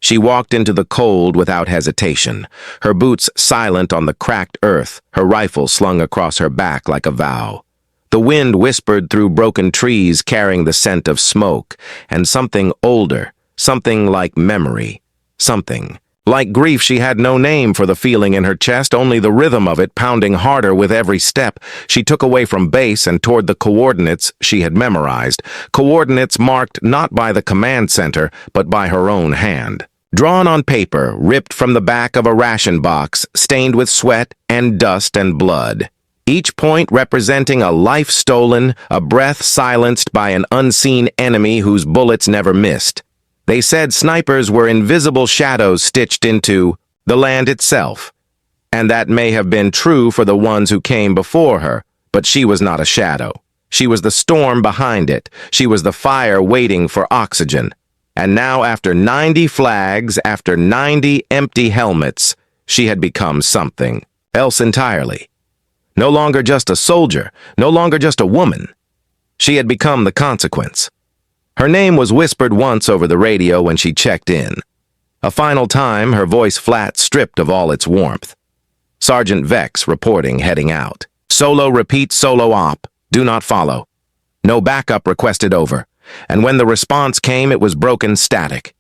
She walked into the cold without hesitation, her boots silent on the cracked earth, her rifle slung across her back like a vow. The wind whispered through broken trees carrying the scent of smoke, and something older, something like memory, something like grief. She had no name for the feeling in her chest, only the rhythm of it pounding harder with every step. She took away from base and toward the coordinates she had memorized, coordinates marked not by the command center, but by her own hand. Drawn on paper, ripped from the back of a ration box, stained with sweat and dust and blood. Each point representing a life stolen, a breath silenced by an unseen enemy whose bullets never missed. They said snipers were invisible shadows stitched into the land itself. And that may have been true for the ones who came before her, but she was not a shadow. She was the storm behind it. She was the fire waiting for oxygen. And now, after 90 flags, after 90 empty helmets, she had become something else entirely. No longer just a soldier, no longer just a woman. She had become the consequence. Her name was whispered once over the radio when she checked in. A final time, her voice flat, stripped of all its warmth. Sergeant Vex reporting, heading out. Solo repeat, solo op. Do not follow. No backup requested, over. And when the response came, it was broken static.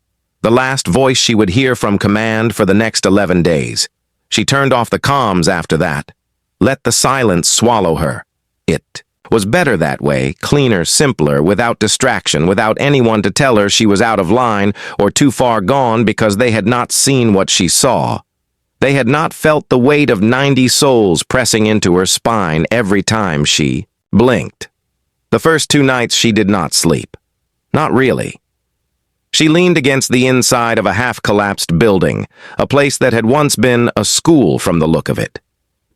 The last voice she would hear from command for the next 11 days. She turned off the comms after that. Let the silence swallow her. It was better that way, cleaner, simpler, without distraction, without anyone to tell her she was out of line or too far gone because they had not seen what she saw. They had not felt the weight of 90 souls pressing into her spine every time she blinked. The first 2 nights she did not sleep. Not really. She leaned against the inside of a half-collapsed building, a place that had once been a school from the look of it.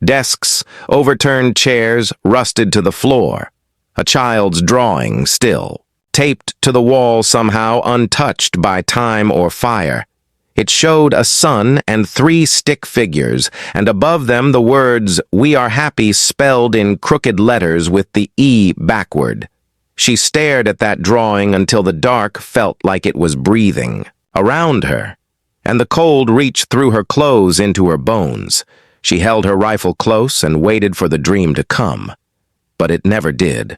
Desks, overturned chairs, rusted to the floor. A child's drawing, still, taped to the wall somehow, untouched by time or fire. It showed a sun and 3 stick figures, and above them the words, "We are happy," spelled in crooked letters with the E backward. She stared at that drawing until the dark felt like it was breathing around her, and the cold reached through her clothes into her bones. She held her rifle close and waited for the dream to come. But it never did.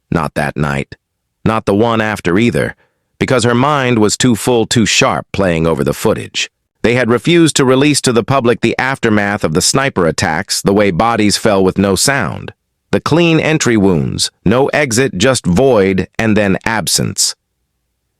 Not that night. Not the one after either, because her mind was too full, too sharp, playing over the footage. They had refused to release to the public the aftermath of the sniper attacks, the way bodies fell with no sound. The clean entry wounds, no exit, just void, and then absence.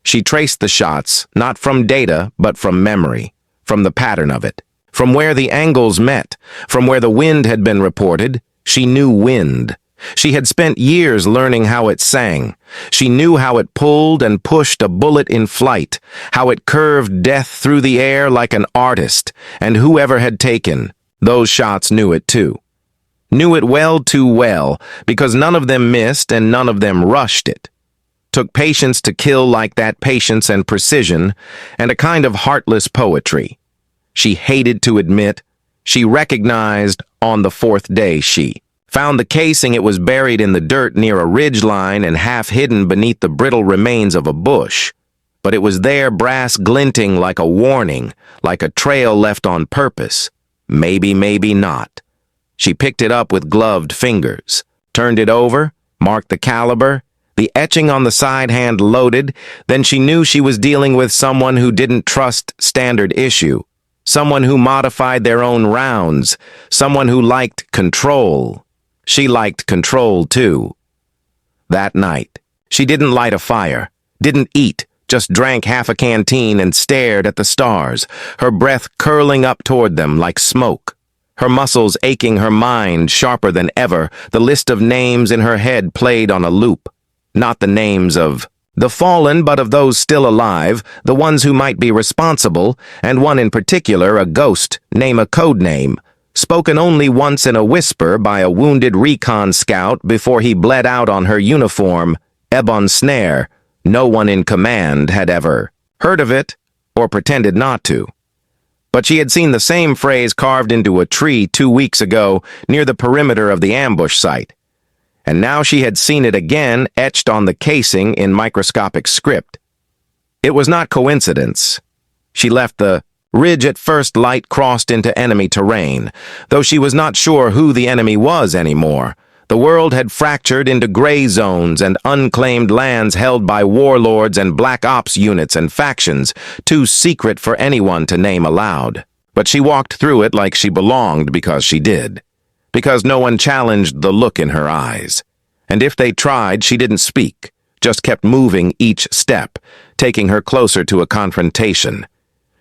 She traced the shots, not from data, but from memory, from the pattern of it. From where the angles met, from where the wind had been reported. She knew wind. She had spent years learning how it sang. She knew how it pulled and pushed a bullet in flight, how it curved death through the air like an artist, and whoever had taken those shots knew it too. Knew it well, too well, because none of them missed and none of them rushed it. Took patience to kill like that, patience and precision, and a kind of heartless poetry. She hated to admit. She recognized on the 4th day she found the casing. It was buried in the dirt near a ridge line and half hidden beneath the brittle remains of a bush. But it was there, brass glinting like a warning, like a trail left on purpose. Maybe, maybe not. She picked it up with gloved fingers, turned it over, marked the caliber, the etching on the side hand loaded. Then she knew she was dealing with someone who didn't trust standard issue. Someone who modified their own rounds. Someone who liked control. She liked control, too. That night, she didn't light a fire, didn't eat, just drank half a canteen and stared at the stars, her breath curling up toward them like smoke. Her muscles aching, her mind sharper than ever, the list of names in her head played on a loop. Not the names of the fallen, but of those still alive, the ones who might be responsible, and one in particular, a ghost, name a code name, spoken only once in a whisper by a wounded recon scout before he bled out on her uniform, Ebon Snare. No one in command had ever heard of it, or pretended not to. But she had seen the same phrase carved into a tree 2 weeks ago near the perimeter of the ambush site. And now she had seen it again, etched on the casing in microscopic script. It was not coincidence. She left the ridge at first light crossed into enemy terrain, though she was not sure who the enemy was anymore. The world had fractured into gray zones and unclaimed lands held by warlords and black ops units and factions, too secret for anyone to name aloud. But she walked through it like she belonged because she did. Because no one challenged the look in her eyes. And if they tried, she didn't speak, just kept moving each step, taking her closer to a confrontation.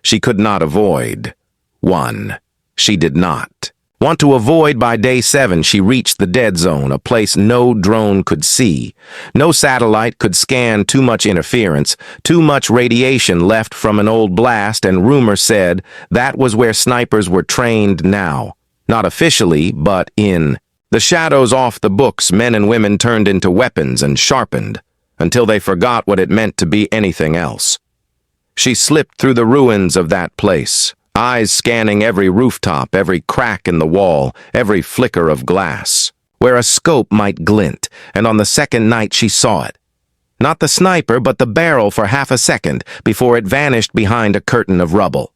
She could not avoid. One. She did not. Want to avoid by day 7, she reached the dead zone, a place no drone could see. No satellite could scan too much interference, too much radiation left from an old blast, and rumor said that was where snipers were trained now. Not officially, but in. The shadows off the books, men and women turned into weapons and sharpened, until they forgot what it meant to be anything else. She slipped through the ruins of that place, eyes scanning every rooftop, every crack in the wall, every flicker of glass, where a scope might glint, and on the second night she saw it. Not the sniper, but the barrel for half a second before it vanished behind a curtain of rubble.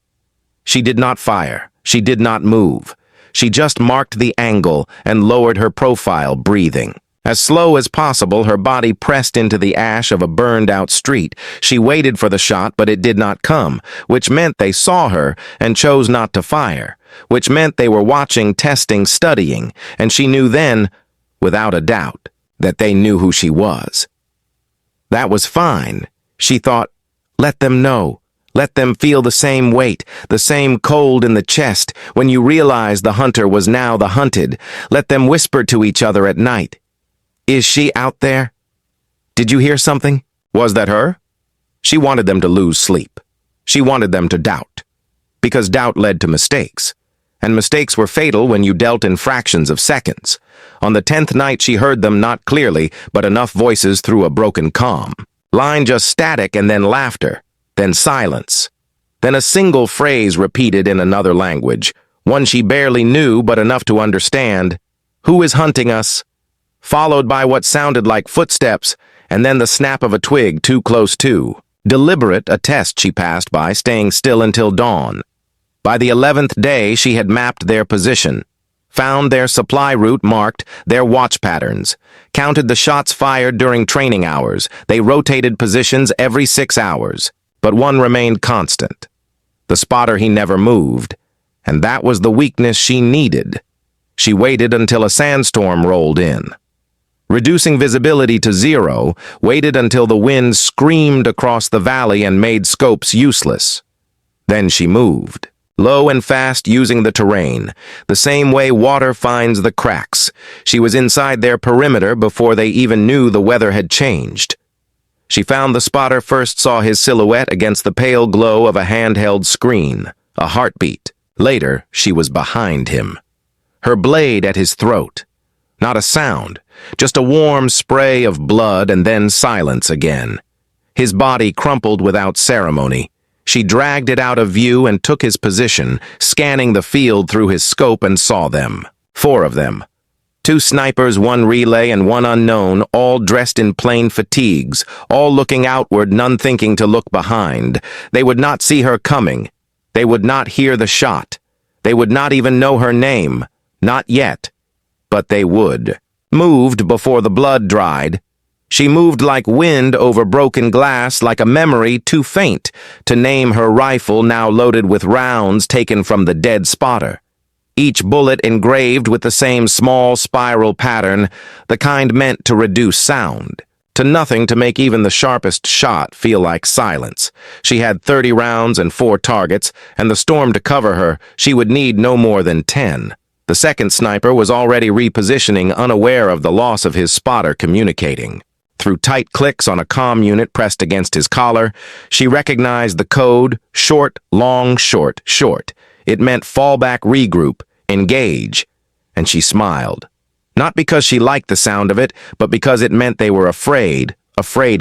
She did not fire. She did not move. She just marked the angle and lowered her profile, breathing. As slow as possible, her body pressed into the ash of a burned-out street. She waited for the shot, but it did not come, which meant they saw her and chose not to fire, which meant they were watching, testing, studying, and she knew then, without a doubt, that they knew who she was. That was fine. She thought, let them know. Let them feel the same weight, the same cold in the chest when you realize the hunter was now the hunted. Let them whisper to each other at night. Is she out there? Did you hear something? Was that her? She wanted them to lose sleep. She wanted them to doubt. Because doubt led to mistakes. And mistakes were fatal when you dealt in fractions of seconds. On the 10th night she heard them not clearly, but enough voices through a broken comm. Line just static and then laughter. Then silence. Then a single phrase repeated in another language. One she barely knew but enough to understand. Who is hunting us? Followed by what sounded like footsteps, and then the snap of a twig too close to. Deliberate, a test she passed by, staying still until dawn. By the 11th day, she had mapped their position, found their supply route marked, their watch patterns, counted the shots fired during training hours. They rotated positions every 6 hours, but one remained constant. The spotter he never moved, and that was the weakness she needed. She waited until a sandstorm rolled in. Reducing visibility to 0, waited until the wind screamed across the valley and made scopes useless. Then she moved, low and fast using the terrain, the same way water finds the cracks. She was inside their perimeter before they even knew the weather had changed. She found the spotter first saw his silhouette against the pale glow of a handheld screen, a heartbeat. Later, she was behind him, her blade at his throat. Not a sound, just a warm spray of blood and then silence again. His body crumpled without ceremony. She dragged it out of view and took his position, scanning the field through his scope, and saw them. 4 of them. 2 snipers, 1 relay, and 1 unknown, all dressed in plain fatigues, all looking outward, none thinking to look behind. They would not see her coming. They would not hear the shot. They would not even know her name. Not yet. But they would. Moved before the blood dried. She moved like wind over broken glass, like a memory too faint to name her rifle, now loaded with rounds taken from the dead spotter. Each bullet engraved with the same small spiral pattern, the kind meant to reduce sound. To nothing to make even the sharpest shot feel like silence. She had 30 rounds and 4 targets, and the storm to cover her, she would need no more than 10. The second sniper was already repositioning, unaware of the loss of his spotter communicating. Through tight clicks on a comm unit pressed against his collar, she recognized the code, short, long, short, short. It meant fallback, regroup, engage, and she smiled. Not because she liked the sound of it, but because it meant they were afraid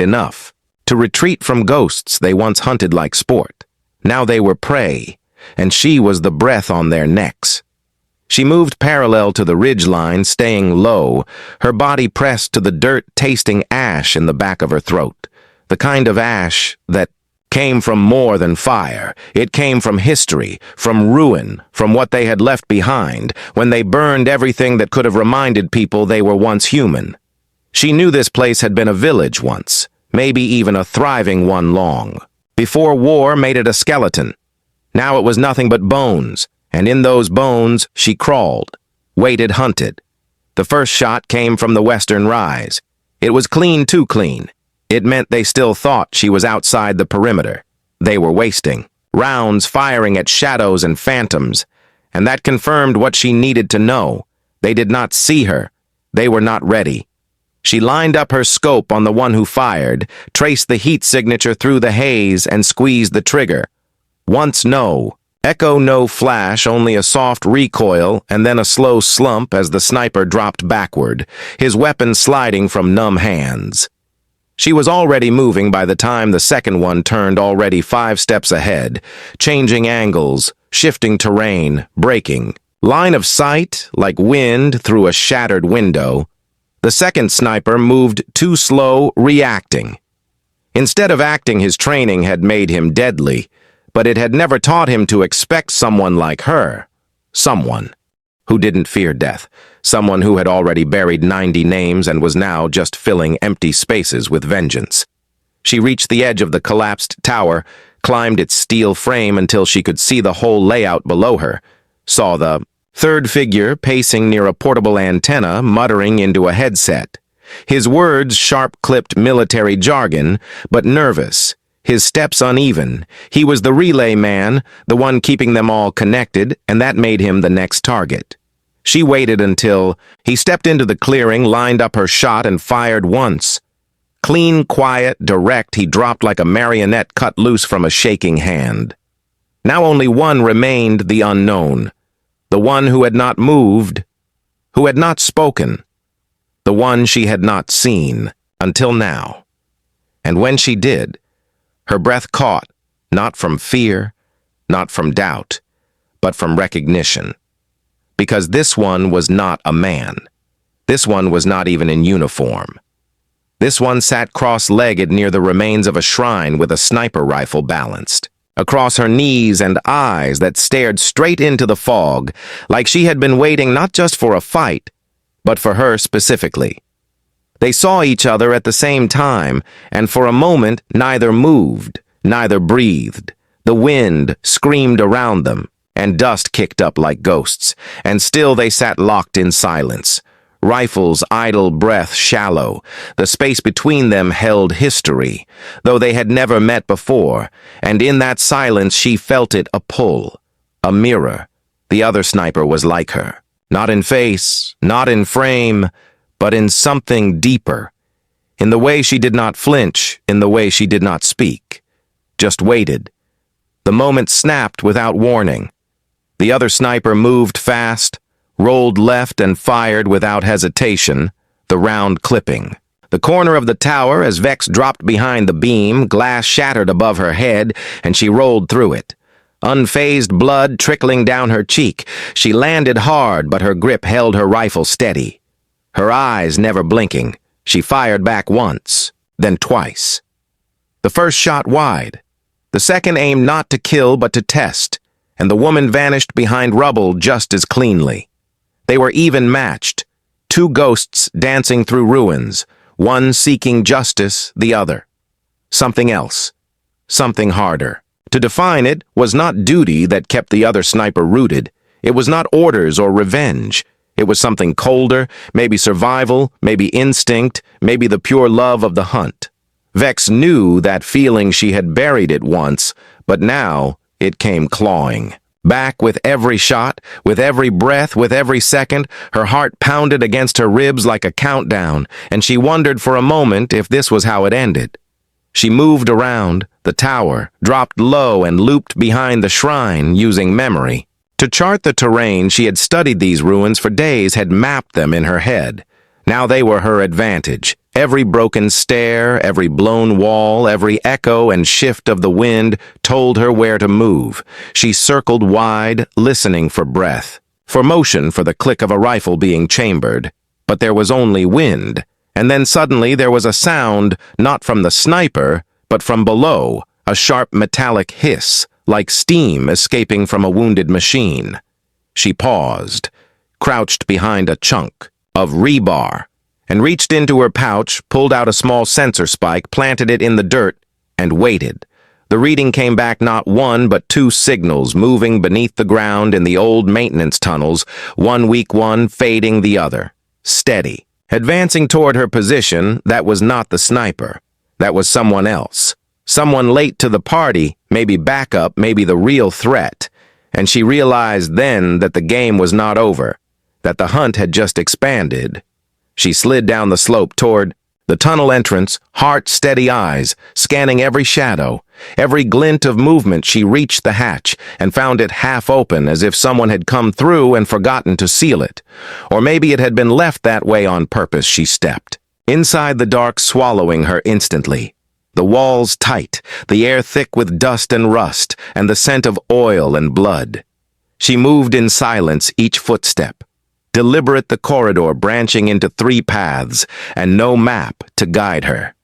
enough. To retreat from ghosts they once hunted like sport. Now they were prey, and she was the breath on their necks. She moved parallel to the ridgeline, staying low, her body pressed to the dirt-tasting ash in the back of her throat, the kind of ash that came from more than fire. It came from history, from ruin, from what they had left behind when they burned everything that could have reminded people they were once human. She knew this place had been a village once, maybe even a thriving one long. Before war made it a skeleton. Now it was nothing but bones, and in those bones she crawled, waited, hunted. The first shot came from the western rise. It was clean, too clean. It meant they still thought she was outside the perimeter. They were wasting, rounds firing at shadows and phantoms, and that confirmed what she needed to know. They did not see her. They were not ready. She lined up her scope on the one who fired, traced the heat signature through the haze, and squeezed the trigger. Once no. Echo no flash, only a soft recoil, and then a slow slump as the sniper dropped backward, his weapon sliding from numb hands. She was already moving by the time the second one turned, already 5 steps ahead, changing angles, shifting terrain, braking. Line of sight, like wind through a shattered window. The second sniper moved too slow, reacting. Instead of acting, his training had made him deadly, but it had never taught him to expect someone like her. Someone who didn't fear death. Someone who had already buried 90 names and was now just filling empty spaces with vengeance. She reached the edge of the collapsed tower, climbed its steel frame until she could see the whole layout below her, saw the third figure pacing near a portable antenna, muttering into a headset. His words sharp-clipped military jargon, but nervous. His steps uneven. He was the relay man, the one keeping them all connected, and that made him the next target. She waited until he stepped into the clearing, lined up her shot, and fired once. Clean, quiet, direct, he dropped like a marionette cut loose from a shaking hand. Now only one remained, the unknown. The one who had not moved, who had not spoken. The one she had not seen, until now. And when she did, her breath caught, not from fear, not from doubt, but from recognition. Because this one was not a man. This one was not even in uniform. This one sat cross-legged near the remains of a shrine with a sniper rifle balanced. Across her knees and eyes that stared straight into the fog, like she had been waiting not just for a fight, but for her specifically. They saw each other at the same time, and for a moment neither moved, neither breathed. The wind screamed around them, and dust kicked up like ghosts, and still they sat locked in silence. Rifles' idle breath shallow. The space between them held history, though they had never met before, and in that silence she felt it a pull, a mirror. The other sniper was like her, not in face, not in frame, but in something deeper, in the way she did not flinch, in the way she did not speak, just waited. The moment snapped without warning. The other sniper moved fast, rolled left and fired without hesitation, the round clipping. The corner of the tower, as Vex dropped behind the beam, glass shattered above her head, and she rolled through it. Unfazed blood trickling down her cheek, she landed hard, but her grip held her rifle steady. Her eyes never blinking, she fired back once, then twice. The first shot wide. The second aimed not to kill but to test, and the woman vanished behind rubble just as cleanly. They were even matched, 2 ghosts dancing through ruins, one seeking justice, the other. Something else, something harder. To define it was not duty that kept the other sniper rooted. It was not orders or revenge. It was something colder, maybe survival, maybe instinct, maybe the pure love of the hunt. Vex knew that feeling she had buried it once, but now it came clawing. Back with every shot, with every breath, with every second, her heart pounded against her ribs like a countdown, and she wondered for a moment if this was how it ended. She moved around the tower, dropped low and looped behind the shrine using memory. To chart the terrain, she had studied these ruins for days, had mapped them in her head. Now they were her advantage. Every broken stair, every blown wall, every echo and shift of the wind told her where to move. She circled wide, listening for breath, for motion, for the click of a rifle being chambered. But there was only wind, and then suddenly there was a sound, not from the sniper, but from below, a sharp metallic hiss, like steam escaping from a wounded machine. She paused, crouched behind a chunk of rebar, and reached into her pouch, pulled out a small sensor spike, planted it in the dirt, and waited. The reading came back not one but two signals moving beneath the ground in the old maintenance tunnels, one weak one fading the other. Steady. Advancing toward her position, that was not the sniper. That was someone else. Someone late to the party, maybe backup, maybe the real threat. And she realized then that the game was not over, that the hunt had just expanded. She slid down the slope toward the tunnel entrance, heart-steady eyes, scanning every shadow. Every glint of movement. She reached the hatch and found it half open, as if someone had come through and forgotten to seal it. Or maybe it had been left that way on purpose. She stepped inside, the dark swallowing her instantly. The walls tight, the air thick with dust and rust, and the scent of oil and blood. She moved in silence, each footstep. Deliberate, the corridor branching into three paths, and no map to guide her.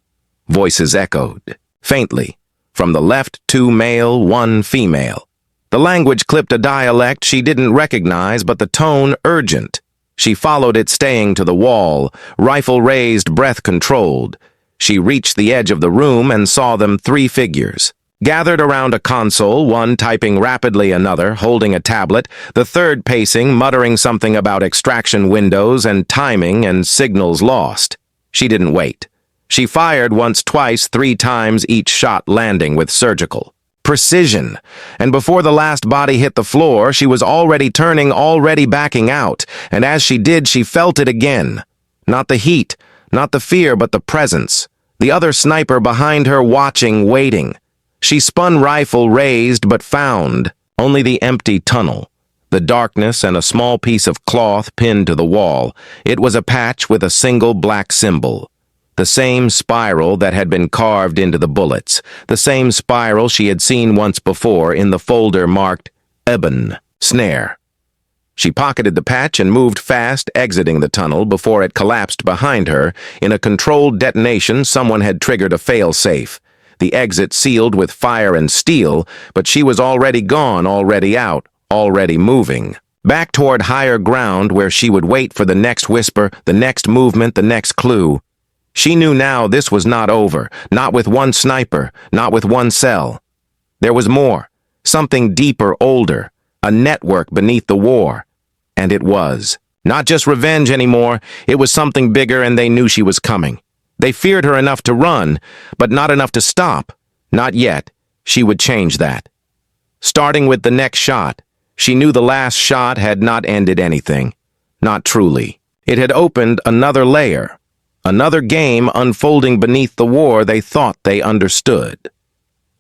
Voices echoed, faintly. From the left, 2 male, 1 female. The language clipped a dialect she didn't recognize, but the tone urgent. She followed it, staying to the wall, rifle raised, breath controlled. She reached the edge of the room and saw them, 3 figures. Gathered around a console, one typing rapidly, another holding a tablet, the third pacing, muttering something about extraction windows and timing and signals lost. She didn't wait. She fired once, twice, 3 times, each shot landing with surgical precision. And before the last body hit the floor, she was already turning, already backing out. And as she did, she felt it again. Not the heat, not the fear, but the presence. The other sniper behind her, watching, waiting. She spun, rifle raised, but found only the empty tunnel. The darkness and a small piece of cloth pinned to the wall. It was a patch with a single black symbol. The same spiral that had been carved into the bullets. The same spiral she had seen once before in the folder marked Ebon Snare. She pocketed the patch and moved fast, exiting the tunnel before it collapsed behind her. In a controlled detonation, someone had triggered a fail-safe. The exit sealed with fire and steel, but she was already gone, already out, already moving. Back toward higher ground where she would wait for the next whisper, the next movement, the next clue. She knew now this was not over, not with one sniper, not with one cell. There was more, something deeper, older, a network beneath the war. And it was. Not just revenge anymore, it was something bigger, and they knew she was coming. They feared her enough to run, but not enough to stop. Not yet. She would change that. Starting with the next shot, she knew the last shot had not ended anything. Not truly. It had opened another layer. Another game unfolding beneath the war they thought they understood.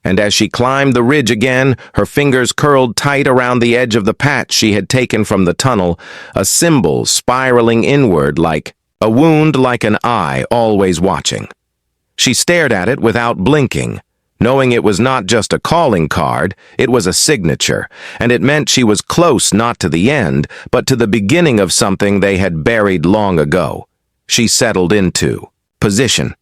And as she climbed the ridge again, her fingers curled tight around the edge of the patch she had taken from the tunnel, a symbol spiraling inward like a wound, like an eye always watching. She stared at it without blinking, knowing it was not just a calling card, it was a signature, and it meant she was close not to the end, but to the beginning of something they had buried long ago. She settled into position.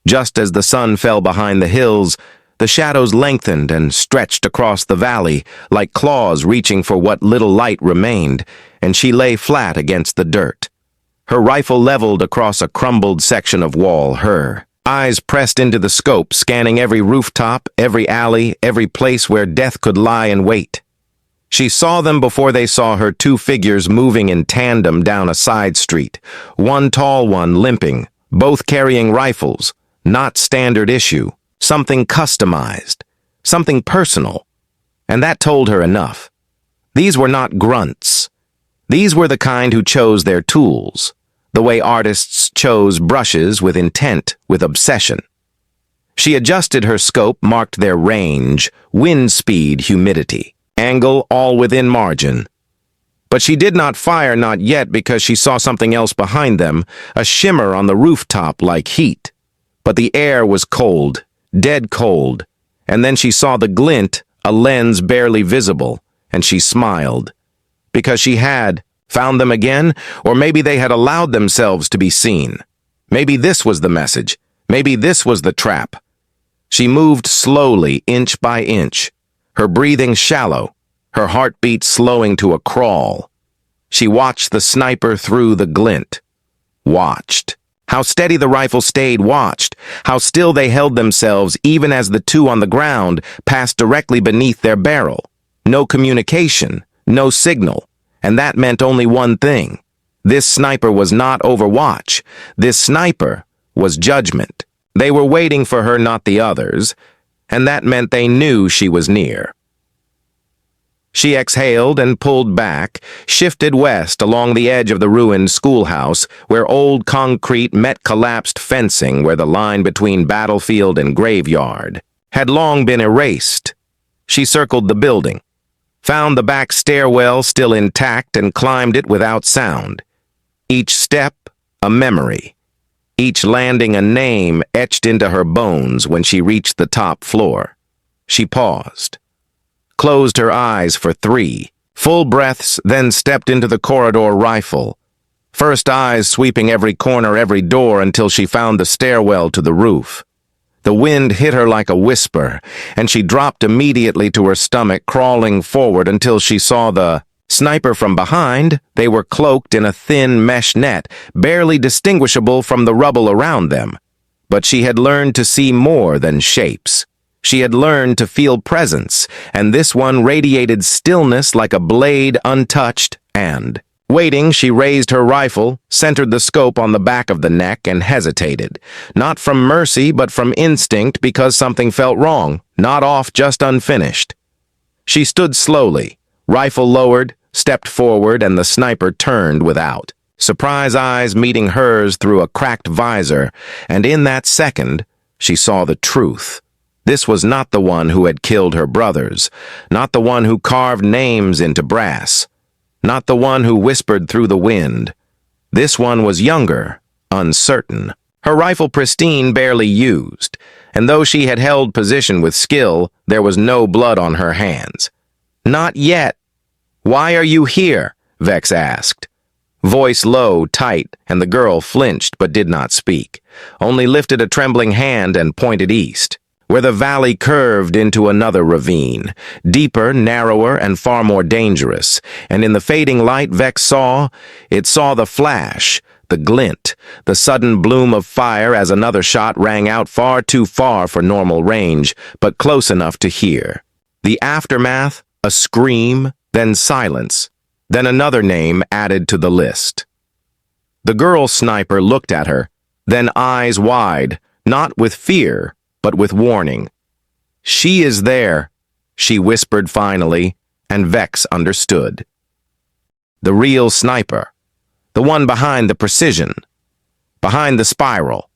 Just as the sun fell behind the hills, the shadows lengthened and stretched across the valley like claws reaching for what little light remained, and she lay flat against the dirt. Her rifle leveled across a crumbled section of wall, her eyes pressed into the scope, scanning every rooftop, every alley, every place where death could lie and wait. She saw them before they saw her, 2 figures moving in tandem down a side street, one tall one limping, both carrying rifles, not standard issue, something customized, something personal. And that told her enough. These were not grunts. These were the kind who chose their tools, the way artists chose brushes, with intent, with obsession. She adjusted her scope, marked their range, wind speed, humidity. Angle, all within margin. But she did not fire, not yet, because she saw something else behind them, a shimmer on the rooftop like heat. But the air was cold, dead cold, and then she saw the glint, a lens barely visible, and she smiled. Because she had found them again, or maybe they had allowed themselves to be seen. Maybe this was the message. Maybe this was the trap. She moved slowly, inch by inch, her breathing shallow, her heartbeat slowing to a crawl. She watched the sniper through the glint. Watched. How steady the rifle stayed, watched. How still they held themselves even as the two on the ground passed directly beneath their barrel. No communication, no signal. And that meant only one thing. This sniper was not Overwatch. This sniper was judgment. They were waiting for her, not the others, and that meant they knew she was near. She exhaled and pulled back, shifted west along the edge of the ruined schoolhouse, where old concrete met collapsed fencing where the line between battlefield and graveyard had long been erased. She circled the building, found the back stairwell still intact and climbed it without sound. Each step, a memory. Each landing a name etched into her bones when she reached the top floor. She paused, closed her eyes for 3 full breaths, then stepped into the corridor rifle. First eyes sweeping every corner, every door until she found the stairwell to the roof. The wind hit her like a whisper, and she dropped immediately to her stomach, crawling forward until she saw the sniper from behind. They were cloaked in a thin mesh net, barely distinguishable from the rubble around them. But she had learned to see more than shapes. She had learned to feel presence, and this one radiated stillness like a blade untouched, and, waiting, she raised her rifle, centered the scope on the back of the neck, and hesitated. Not from mercy, but from instinct, because something felt wrong, not off, just unfinished. She stood slowly, rifle lowered, stepped forward, and the sniper turned without, surprise eyes meeting hers through a cracked visor, and in that second, she saw the truth. This was not the one who had killed her brothers, not the one who carved names into brass, not the one who whispered through the wind. This one was younger, uncertain, her rifle pristine, barely used, and though she had held position with skill, there was no blood on her hands. Not yet. "Why are you here?" Vex asked. Voice low, tight, and the girl flinched but did not speak, only lifted a trembling hand and pointed east, where the valley curved into another ravine, deeper, narrower, and far more dangerous, and in the fading light Vex saw the flash, the glint, the sudden bloom of fire as another shot rang out far too far for normal range, but close enough to hear. The aftermath, a scream, then silence, then another name added to the list. The girl sniper looked at her, then eyes wide, not with fear, but with warning. "She is there," she whispered finally, and Vex understood. The real sniper, the one behind the precision, behind the spiral,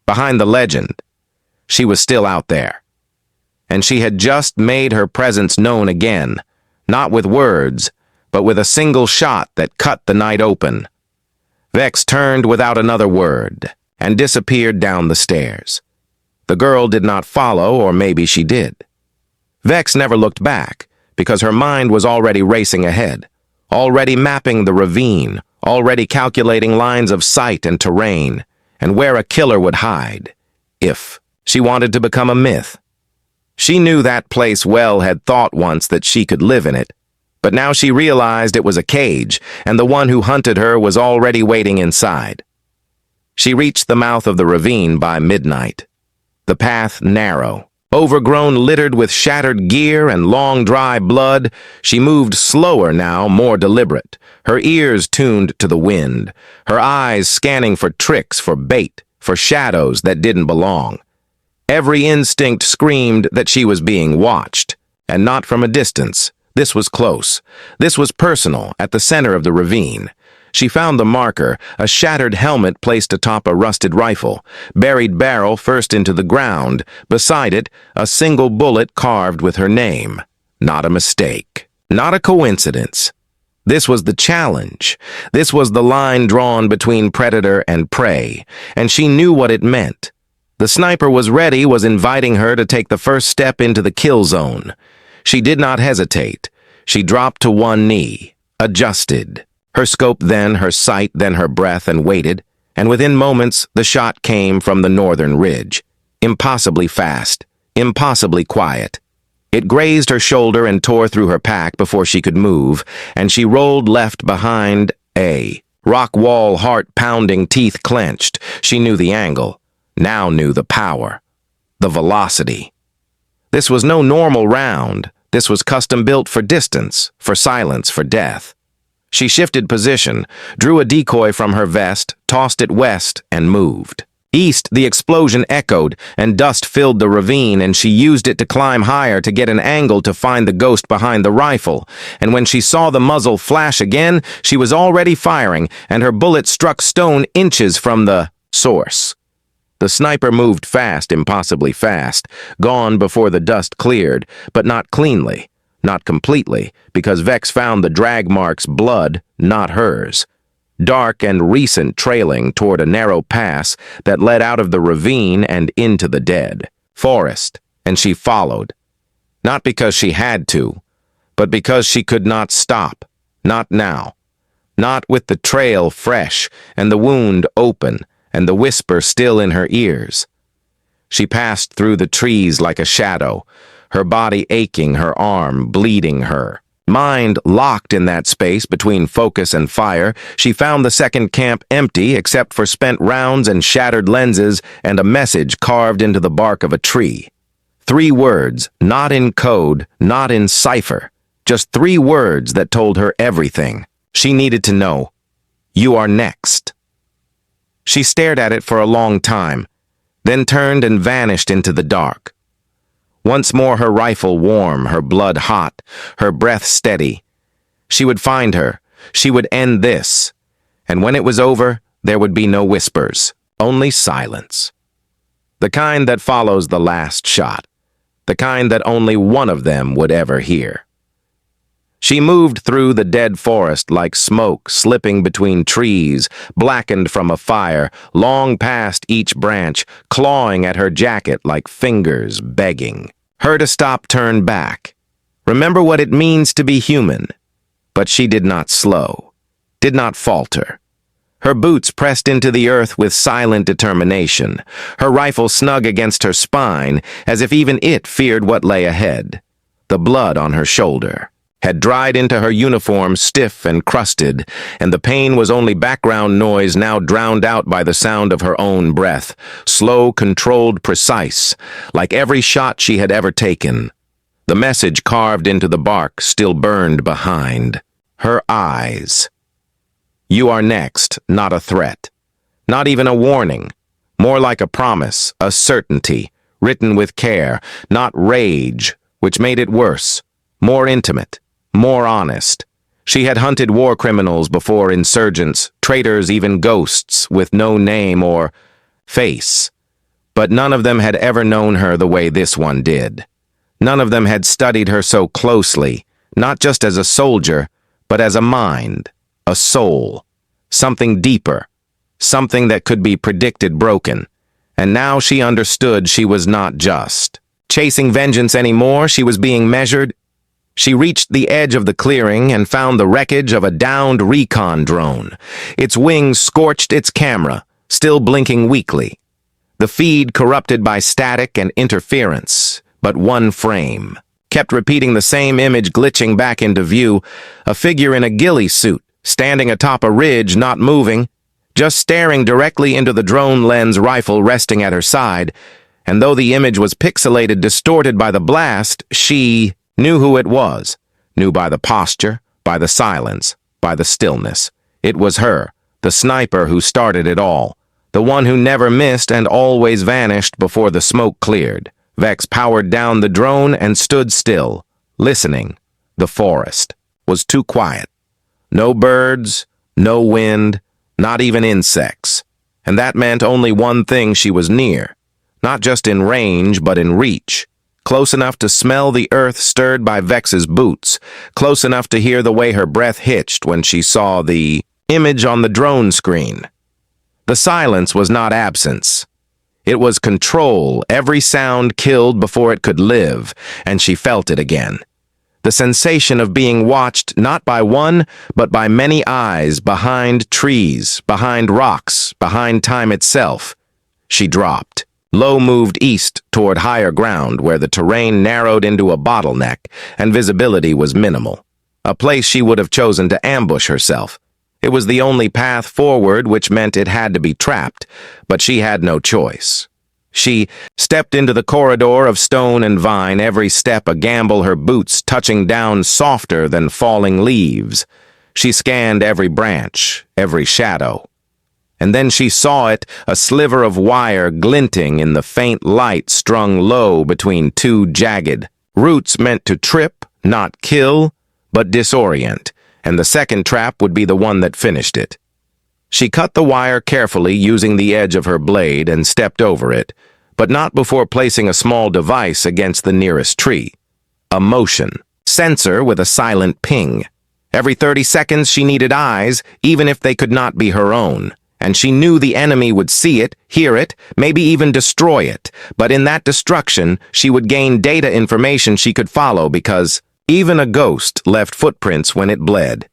behind the legend. She was still out there. And she had just made her presence known again, not with words, but with a single shot that cut the night open. Vex turned without another word and disappeared down the stairs. The girl did not follow, or maybe she did. Vex never looked back, because her mind was already racing ahead, already mapping the ravine, already calculating lines of sight and terrain, and where a killer would hide, if she wanted to become a myth. She knew that place well, had thought once that she could live in it, but now she realized it was a cage, and the one who hunted her was already waiting inside. She reached the mouth of the ravine by midnight. The path narrow, overgrown, littered with shattered gear and long dry blood. She moved slower now, more deliberate, her ears tuned to the wind, her eyes scanning for tricks, for bait, for shadows that didn't belong. Every instinct screamed that she was being watched, and not from a distance. This was close. This was personal, at the center of the ravine. She found the marker, a shattered helmet placed atop a rusted rifle, buried barrel first into the ground, beside it, a single bullet carved with her name. Not a mistake. Not a coincidence. This was the challenge. This was the line drawn between predator and prey, and she knew what it meant. The sniper was ready, was inviting her to take the first step into the kill zone. She did not hesitate. She dropped to one knee, adjusted. Her scope then, her sight, then her breath, and waited, and within moments the shot came from the northern ridge. impossibly fast, impossibly quiet. It grazed her shoulder and tore through her pack before she could move, and she rolled left behind a rock wall, heart pounding, teeth clenched. She knew the angle, now knew the power, the velocity. This was no normal round. This was custom built for distance, for silence, for death. She shifted position, drew a decoy from her vest, tossed it west, and moved. East, the explosion echoed, and dust filled the ravine, and she used it to climb higher to get an angle to find the ghost behind the rifle. And when she saw the muzzle flash again, she was already firing, and her bullet struck stone inches from the source. The sniper moved fast, impossibly fast, gone before the dust cleared, but not cleanly, not completely, because Vex found the drag mark's blood, not hers. Dark and recent, trailing toward a narrow pass that led out of the ravine and into the dead forest, and she followed. Not because she had to, but because she could not stop. Not now. Not with the trail fresh and the wound open and the whisper still in her ears. She passed through the trees like a shadow, her body aching, her arm bleeding her. Mind locked in that space between focus and fire, she found the second camp empty except for spent rounds and shattered lenses and a message carved into the bark of a tree. 3 words, not in code, not in cipher, just 3 words that told her everything. She needed to know. You are next. She stared at it for a long time, then turned and vanished into the dark. Once more her rifle warm, her blood hot, her breath steady. She would find her. She would end this. And when it was over, there would be no whispers, only silence. The kind that follows the last shot. The kind that only one of them would ever hear. She moved through the dead forest like smoke slipping between trees, blackened from a fire, long past each branch, clawing at her jacket like fingers begging her to stop, turn back. Remember what it means to be human. But she did not slow, did not falter. Her boots pressed into the earth with silent determination, her rifle snug against her spine, as if even it feared what lay ahead. The blood on her shoulder had dried into her uniform, stiff and crusted, and the pain was only background noise now drowned out by the sound of her own breath, slow, controlled, precise, like every shot she had ever taken. The message carved into the bark still burned behind. Her eyes. You are next, not a threat. Not even a warning. More like a promise, a certainty, written with care, not rage, which made it worse, more intimate. More honest. She had hunted war criminals before, insurgents, traitors, even ghosts, with no name or face. But none of them had ever known her the way this one did. None of them had studied her so closely, not just as a soldier, but as a mind, a soul, something deeper, something that could be predicted broken. And now she understood she was not just chasing vengeance anymore. She was being measured. She reached the edge of the clearing and found the wreckage of a downed recon drone. Its wings scorched its camera, still blinking weakly. The feed corrupted by static and interference, but one frame kept repeating the same image, glitching back into view, a figure in a ghillie suit, standing atop a ridge, not moving, just staring directly into the drone lens, rifle resting at her side. And though the image was pixelated, distorted by the blast, she knew who it was, knew by the posture, by the silence, by the stillness. It was her, the sniper who started it all, the one who never missed and always vanished before the smoke cleared. Vex powered down the drone and stood still, listening. The forest was too quiet. No birds, no wind, not even insects. And that meant only one thing: she was near, not just in range, but in reach. Close enough to smell the earth stirred by Vex's boots, close enough to hear the way her breath hitched when she saw the image on the drone screen. The silence was not absence. It was control, every sound killed before it could live, and she felt it again. The sensation of being watched not by one, but by many eyes, behind trees, behind rocks, behind time itself. She dropped. Lowe moved east toward higher ground where the terrain narrowed into a bottleneck and visibility was minimal. A place she would have chosen to ambush herself. It was the only path forward, which meant it had to be trapped, but she had no choice. She stepped into the corridor of stone and vine, every step a gamble, her boots touching down softer than falling leaves. She scanned every branch, every shadow. And then she saw it, a sliver of wire glinting in the faint light strung low between two jagged roots meant to trip, not kill, but disorient, and the second trap would be the one that finished it. She cut the wire carefully using the edge of her blade and stepped over it, but not before placing a small device against the nearest tree. A motion sensor with a silent ping. Every 30 seconds she needed eyes, even if they could not be her own. And she knew the enemy would see it, hear it, maybe even destroy it. But in that destruction, she would gain data information she could follow because even a ghost left footprints when it bled.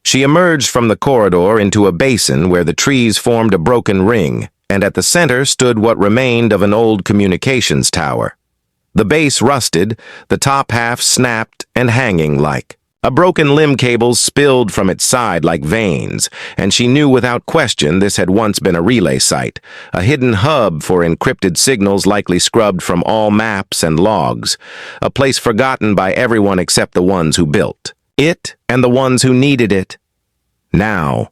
She emerged from the corridor into a basin where the trees formed a broken ring, and at the center stood what remained of an old communications tower. The base rusted, the top half snapped and hanging like. A broken limb cable spilled from its side like veins, and she knew without question this had once been a relay site, a hidden hub for encrypted signals likely scrubbed from all maps and logs, a place forgotten by everyone except the ones who built it and the ones who needed it. Now.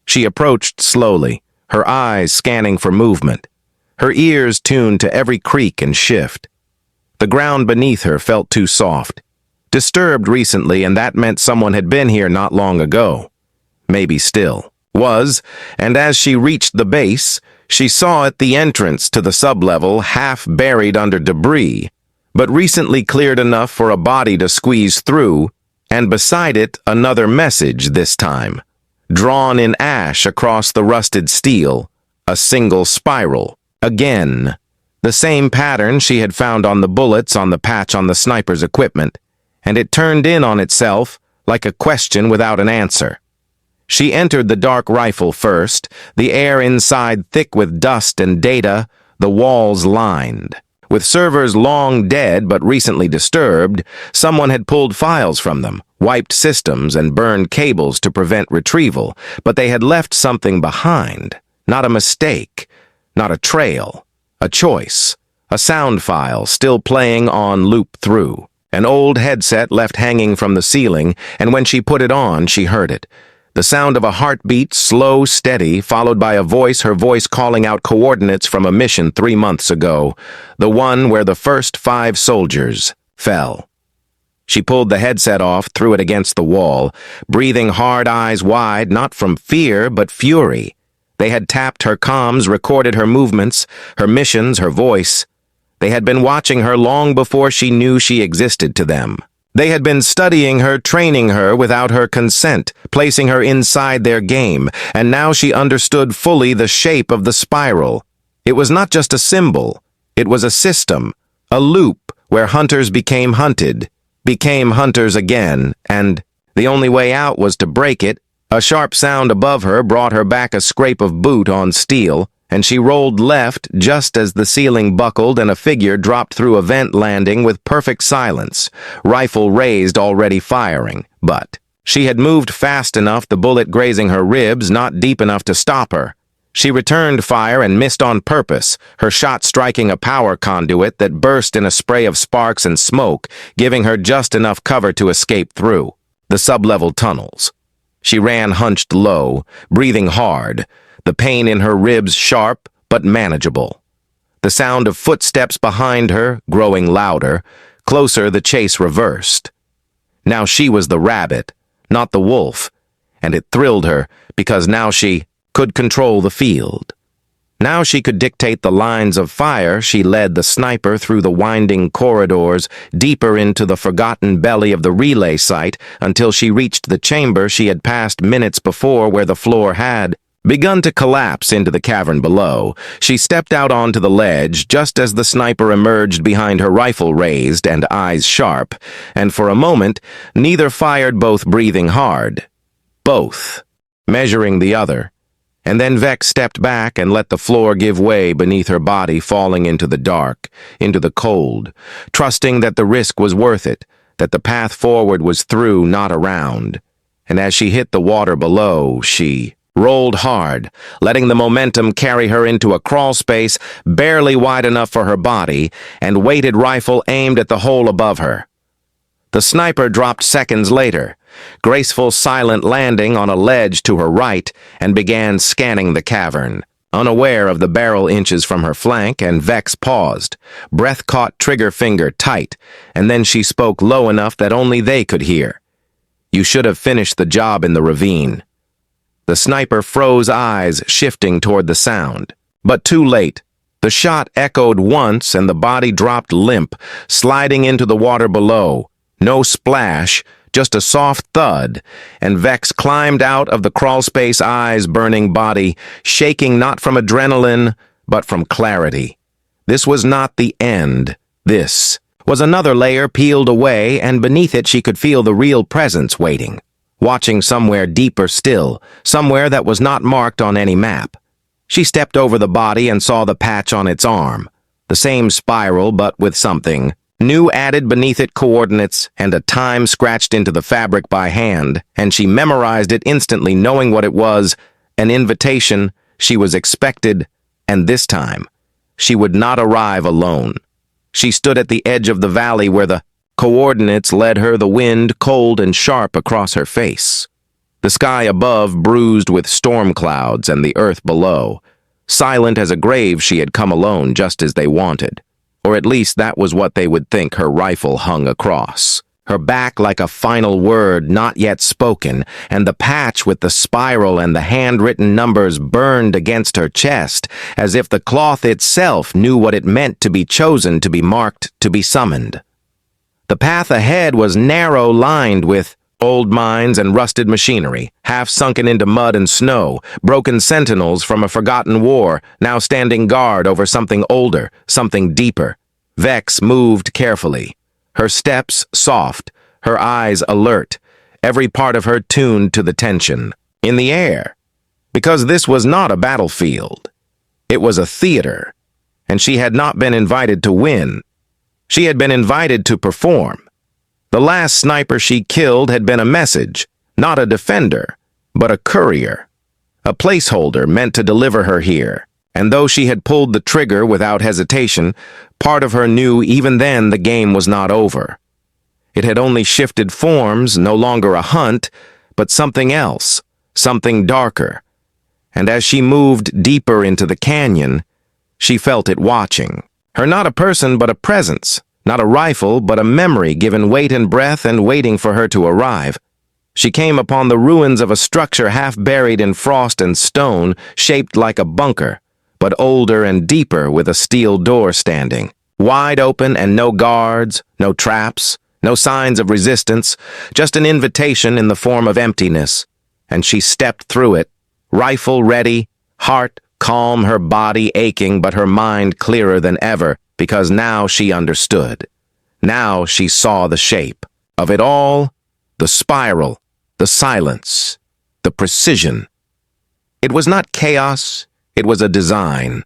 She approached slowly, her eyes scanning for movement, her ears tuned to every creak and shift. The ground beneath her felt too soft. Disturbed recently, and that meant someone had been here not long ago. Maybe still was, and as she reached the base, she saw at the entrance to the sublevel half buried under debris, but recently cleared enough for a body to squeeze through, and beside it another message this time, drawn in ash across the rusted steel, a single spiral. Again, the same pattern she had found on the bullets on the patch on the sniper's equipment, and it turned in on itself like a question without an answer. She entered the dark rifle first, the air inside thick with dust and data, the walls lined. With servers long dead but recently disturbed, someone had pulled files from them, wiped systems, and burned cables to prevent retrieval, but they had left something behind. Not a mistake, not a trail, a choice, a sound file still playing on loop through. An old headset left hanging from the ceiling, and when she put it on, she heard it. The sound of a heartbeat, slow, steady, followed by her voice calling out coordinates from a mission 3 months ago, the one where the first 5 soldiers fell. She pulled the headset off, threw it against the wall, breathing hard, eyes wide, not from fear, but fury. They had tapped her comms, recorded her movements, her missions, her voice. They had been watching her long before she knew she existed to them. They had been studying her, training her without her consent, placing her inside their game, and now she understood fully the shape of the spiral. It was not just a symbol. It was a system, a loop where hunters became hunted, became hunters again, and the only way out was to break it. A sharp sound above her brought her back a scrape of boot on steel, and she rolled left just as the ceiling buckled and a figure dropped through a vent landing with perfect silence, rifle raised already firing. But she had moved fast enough, the bullet grazing her ribs, not deep enough to stop her. She returned fire and missed on purpose, her shot striking a power conduit that burst in a spray of sparks and smoke, giving her just enough cover to escape through. The sublevel tunnels. She ran hunched low, breathing hard, the pain in her ribs sharp but manageable. The sound of footsteps behind her, growing louder. Closer, the chase reversed. Now she was the rabbit, not the wolf, and it thrilled her because now she could control the field. Now she could dictate the lines of fire. She led the sniper through the winding corridors, deeper into the forgotten belly of the relay site, until she reached the chamber she had passed minutes before, where the floor had begun to collapse into the cavern below. She stepped out onto the ledge just as the sniper emerged behind her, rifle raised and eyes sharp, and for a moment neither fired, both breathing hard. Both measuring the other. And then Vex stepped back and let the floor give way beneath her body, falling into the dark, into the cold, trusting that the risk was worth it, that the path forward was through, not around. And as she hit the water below, she rolled hard, letting the momentum carry her into a crawl space barely wide enough for her body, and weighted rifle aimed at the hole above her. The sniper dropped seconds later, graceful silent landing on a ledge to her right, and began scanning the cavern, unaware of the barrel inches from her flank, and Vex paused, breath-caught trigger finger tight, and then she spoke low enough that only they could hear. "You should have finished the job in the ravine." The sniper froze, eyes shifting toward the sound. But too late. The shot echoed once and the body dropped limp, sliding into the water below. No splash, just a soft thud, and Vex climbed out of the crawlspace, eyes burning body, shaking not from adrenaline, but from clarity. This was not the end. This was another layer peeled away, and beneath it she could feel the real presence waiting, watching somewhere deeper still, somewhere that was not marked on any map. She stepped over the body and saw the patch on its arm, the same spiral but with something new added beneath it, coordinates and a time scratched into the fabric by hand, and she memorized it instantly, knowing what it was, an invitation. She was expected, and this time, she would not arrive alone. She stood at the edge of the valley where the coordinates led her, the wind cold and sharp across her face. The sky above bruised with storm clouds, and the earth below. Silent as a grave, she had come alone just as they wanted. Or at least that was what they would think. Her rifle hung across her back like a final word not yet spoken, and the patch with the spiral and the handwritten numbers burned against her chest, as if the cloth itself knew what it meant to be chosen, to be marked, to be summoned. The path ahead was narrow, lined with old mines and rusted machinery, half sunken into mud and snow, broken sentinels from a forgotten war, now standing guard over something older, something deeper. Vex moved carefully, her steps soft, her eyes alert, every part of her tuned to the tension. In the air. Because this was not a battlefield. It was a theater, and she had not been invited to win. She had been invited to perform. The last sniper she killed had been a message, not a defender, but a courier, a placeholder meant to deliver her here. And though she had pulled the trigger without hesitation, part of her knew even then the game was not over. It had only shifted forms, no longer a hunt, but something else, something darker. And as she moved deeper into the canyon, she felt it watching. Her not a person but a presence. Not a rifle, but a memory given weight and breath and waiting for her to arrive. She came upon the ruins of a structure half buried in frost and stone, shaped like a bunker, but older and deeper, with a steel door standing. Wide open and no guards, no traps, no signs of resistance, just an invitation in the form of emptiness. And she stepped through it, rifle ready, heart calm, her body aching, but her mind clearer than ever, because now she understood. Now she saw the shape of it all, the spiral, the silence, the precision. It was not chaos, it was a design.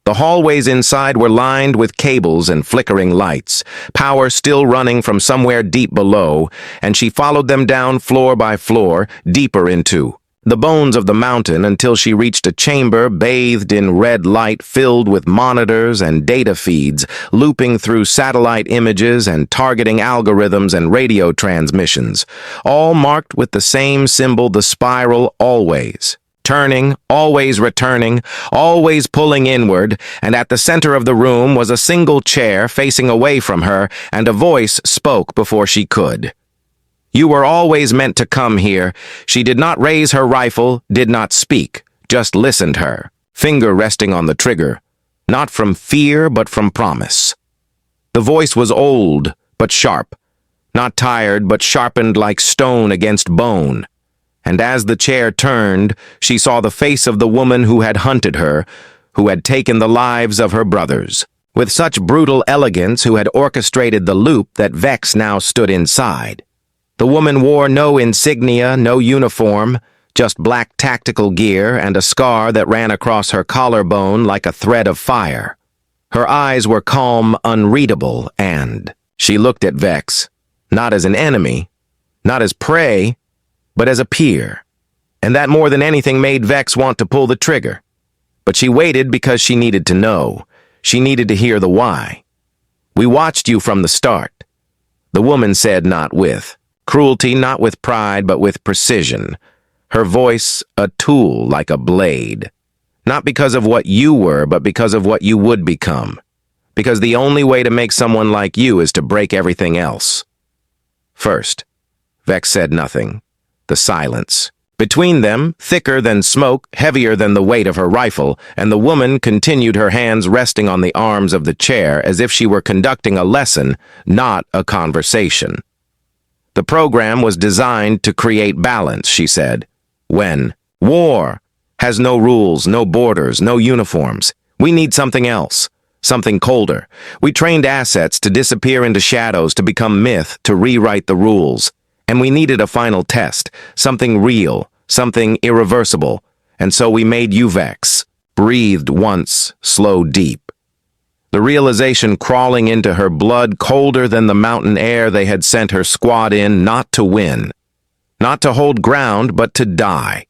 The hallways inside were lined with cables and flickering lights, power still running from somewhere deep below, and she followed them down floor by floor, deeper into the bones of the mountain, until she reached a chamber bathed in red light, filled with monitors and data feeds, looping through satellite images and targeting algorithms and radio transmissions, all marked with the same symbol, the spiral, always turning, always returning, always pulling inward, and at the center of the room was a single chair facing away from her, and a voice spoke before she could. You were always meant to come here. She did not raise her rifle, did not speak, just listened her, finger resting on the trigger, not from fear but from promise. The voice was old but sharp, not tired but sharpened like stone against bone. And as the chair turned, she saw the face of the woman who had hunted her, who had taken the lives of her brothers, with such brutal elegance, who had orchestrated the loop that Vex now stood inside. The woman wore no insignia, no uniform, just black tactical gear and a scar that ran across her collarbone like a thread of fire. Her eyes were calm, unreadable, and she looked at Vex, not as an enemy, not as prey, but as a peer. And that more than anything made Vex want to pull the trigger. But she waited because she needed to know. She needed to hear the why. "We watched you from the start," the woman said, not with cruelty, not with pride, but with precision. Her voice a tool like a blade. Not because of what you were, but because of what you would become. Because the only way to make someone like you is to break everything else. First, Vex said nothing. The silence. Between them, thicker than smoke, heavier than the weight of her rifle, and the woman continued, her hands resting on the arms of the chair as if she were conducting a lesson, not a conversation. "The program was designed to create balance," she said. "When war has no rules, no borders, no uniforms. We need something else, something colder. We trained assets to disappear into shadows, to become myth, to rewrite the rules. And we needed a final test, something real, something irreversible. And so we made you, Vex." Breathed once, slow, deep. The realization crawling into her blood, colder than the mountain air they had sent her squad in, not to win. Not to hold ground, but to die.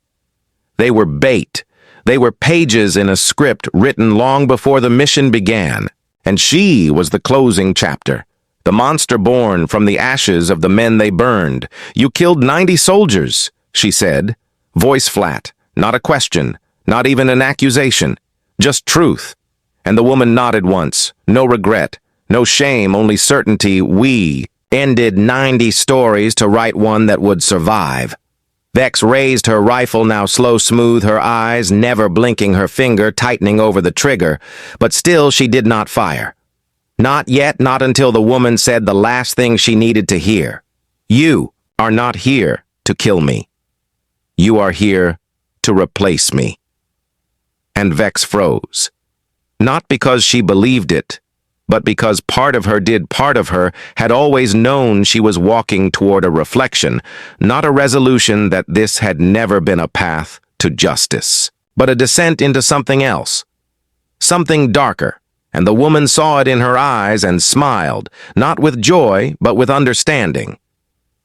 They were bait. They were pages in a script written long before the mission began. And she was the closing chapter. The monster born from the ashes of the men they burned. "You killed 90 soldiers," she said. Voice flat, not a question, not even an accusation. Just truth. And the woman nodded once. No regret, no shame, only certainty. "We ended 90 stories to write one that would survive." Vex raised her rifle, now slow, smooth, her eyes never blinking, her finger tightening over the trigger. But still she did not fire. Not yet, not until the woman said the last thing she needed to hear. "You are not here to kill me. You are here to replace me." And Vex froze. Not because she believed it, but because part of her did. Part of her had always known she was walking toward a reflection, not a resolution, that this had never been a path to justice, but a descent into something else, something darker. And the woman saw it in her eyes and smiled, not with joy, but with understanding.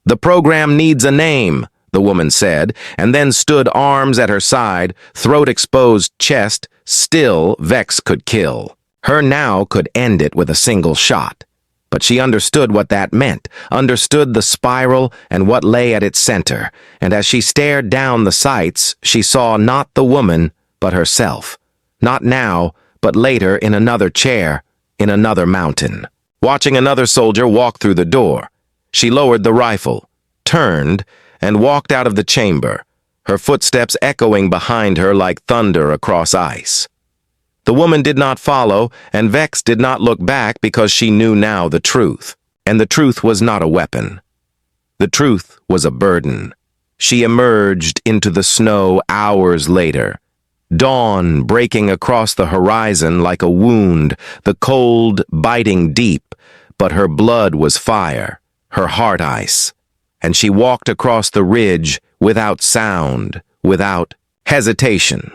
"The program needs a name," the woman said, and then stood, arms at her side, throat exposed, chest still. Vex could kill. Her now could end it with a single shot. But she understood what that meant, understood the spiral and what lay at its center. And as she stared down the sights, she saw not the woman, but herself. Not now, but later in another chair, in another mountain. Watching another soldier walk through the door, she lowered the rifle, turned, and walked out of the chamber, her footsteps echoing behind her like thunder across ice. The woman did not follow, and Vex did not look back because she knew now the truth. And the truth was not a weapon. The truth was a burden. She emerged into the snow hours later. Dawn breaking across the horizon like a wound, the cold biting deep, but her blood was fire, her heart ice. And she walked across the ridge without sound, without hesitation.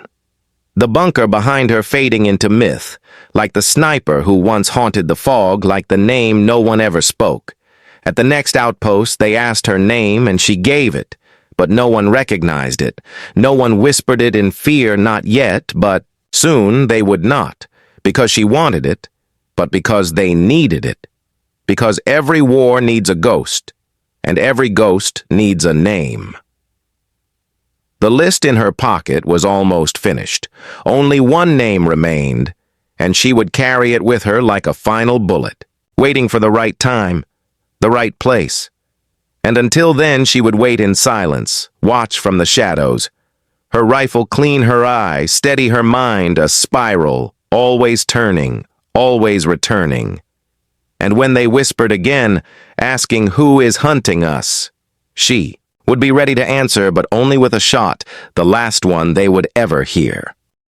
The bunker behind her fading into myth, like the sniper who once haunted the fog, like the name no one ever spoke. At the next outpost, they asked her name and she gave it, but no one recognized it. No one whispered it in fear, not yet, but soon they would not, because she wanted it, but because they needed it. Because every war needs a ghost, and every ghost needs a name. The list in her pocket was almost finished. Only one name remained, and she would carry it with her like a final bullet, waiting for the right time, the right place. And until then, she would wait in silence, watch from the shadows, her rifle clean her eye, steady her mind, a spiral, always turning, always returning. And when they whispered again, asking who is hunting us, she would be ready to answer, but only with a shot, the last one they would ever hear.